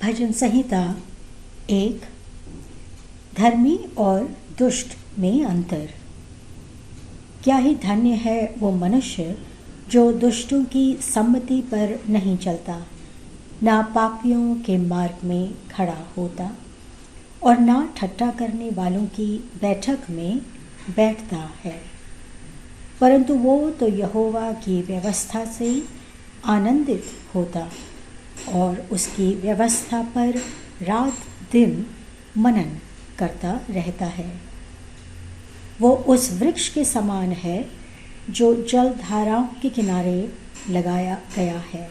भजन संहिता 1। धर्मी और दुष्ट में अंतर। क्या ही धन्य है वो मनुष्य जो दुष्टों की सम्मति पर नहीं चलता, ना पापियों के मार्ग में खड़ा होता और ना ठट्ठा करने वालों की बैठक में बैठता है, परंतु वो तो यहोवा की व्यवस्था से आनंदित होता और उसकी व्यवस्था पर रात दिन मनन करता रहता है। वो उस वृक्ष के समान है जो जलधाराओं के किनारे लगाया गया है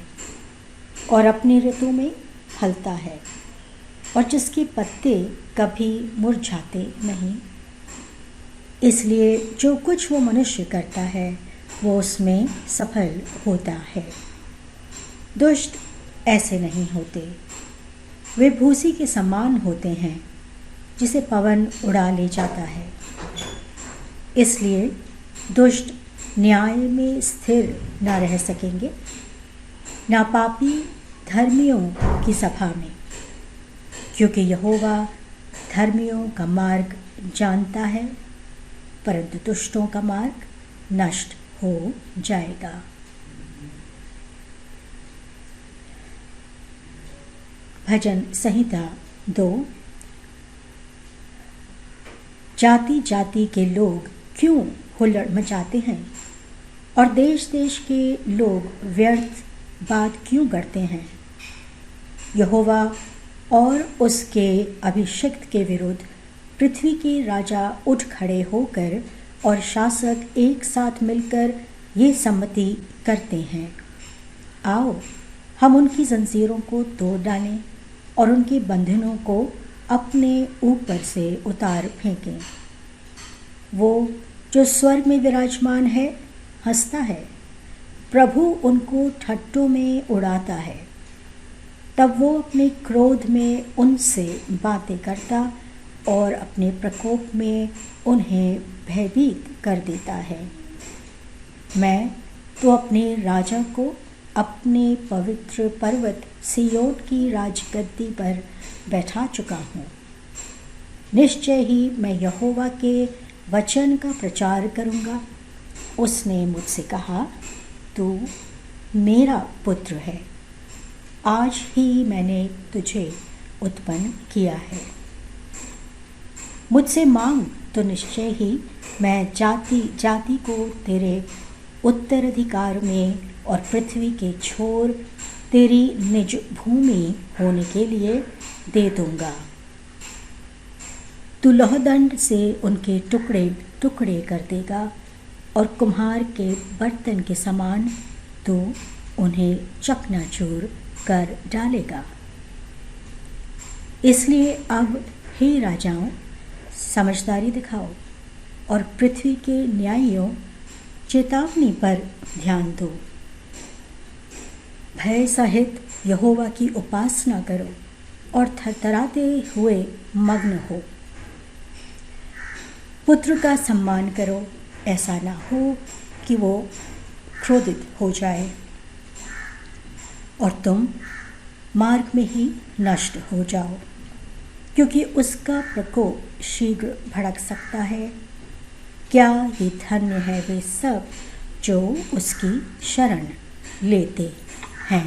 और अपनी ऋतु में फलता है और जिसके पत्ते कभी मुरझाते नहीं। इसलिए जो कुछ वो मनुष्य करता है वो उसमें सफल होता है। दुष्ट ऐसे नहीं होते, वे भूसी के समान होते हैं जिसे पवन उड़ा ले जाता है। इसलिए दुष्ट न्याय में स्थिर न रह सकेंगे, ना पापी धर्मियों की सभा में, क्योंकि यहोवा धर्मियों का मार्ग जानता है, परंतु दुष्टों का मार्ग नष्ट हो जाएगा। भजन संहिता 2। जाति जाति के लोग क्यों हुल्लड़ मचाते हैं और देश देश के लोग व्यर्थ बात क्यों करते हैं। यहोवा और उसके अभिषिक्त के विरुद्ध पृथ्वी के राजा उठ खड़े होकर और शासक एक साथ मिलकर ये सम्मति करते हैं, आओ हम उनकी जंजीरों को तोड़ डालें और उनके बंधनों को अपने ऊपर से उतार फेंकें। वो जो स्वर्ग में विराजमान है हंसता है, प्रभु उनको ठट्टों में उड़ाता है। तब वो अपने क्रोध में उनसे बातें करता और अपने प्रकोप में उन्हें भयभीत कर देता है। मैं तो अपने राजा को अपने पवित्र पर्वत सिय्योन की राजगद्दी पर बैठा चुका हूँ। निश्चय ही मैं यहोवा के वचन का प्रचार करूँगा। उसने मुझसे कहा, तू मेरा पुत्र है, आज ही मैंने तुझे उत्पन्न किया है। मुझसे मांग तो निश्चय ही मैं जाति जाति को तेरे उत्तराधिकार में और पृथ्वी के छोर तेरी निज भूमि होने के लिए दे दूंगा। तू लोहदंड से उनके टुकड़े टुकड़े कर देगा और कुम्हार के बर्तन के समान तू उन्हें चकनाचूर कर डालेगा। इसलिए अब हे राजाओं, समझदारी दिखाओ और पृथ्वी के न्यायियों, चेतावनी पर ध्यान दो। भय सहित यहोवा की उपासना करो और थरथराते हुए मग्न हो। पुत्र का सम्मान करो, ऐसा ना हो कि वो क्रोधित हो जाए और तुम मार्ग में ही नष्ट हो जाओ, क्योंकि उसका प्रकोप शीघ्र भड़क सकता है। क्या ही धन्य है वे सब जो उसकी शरण लेते हैं।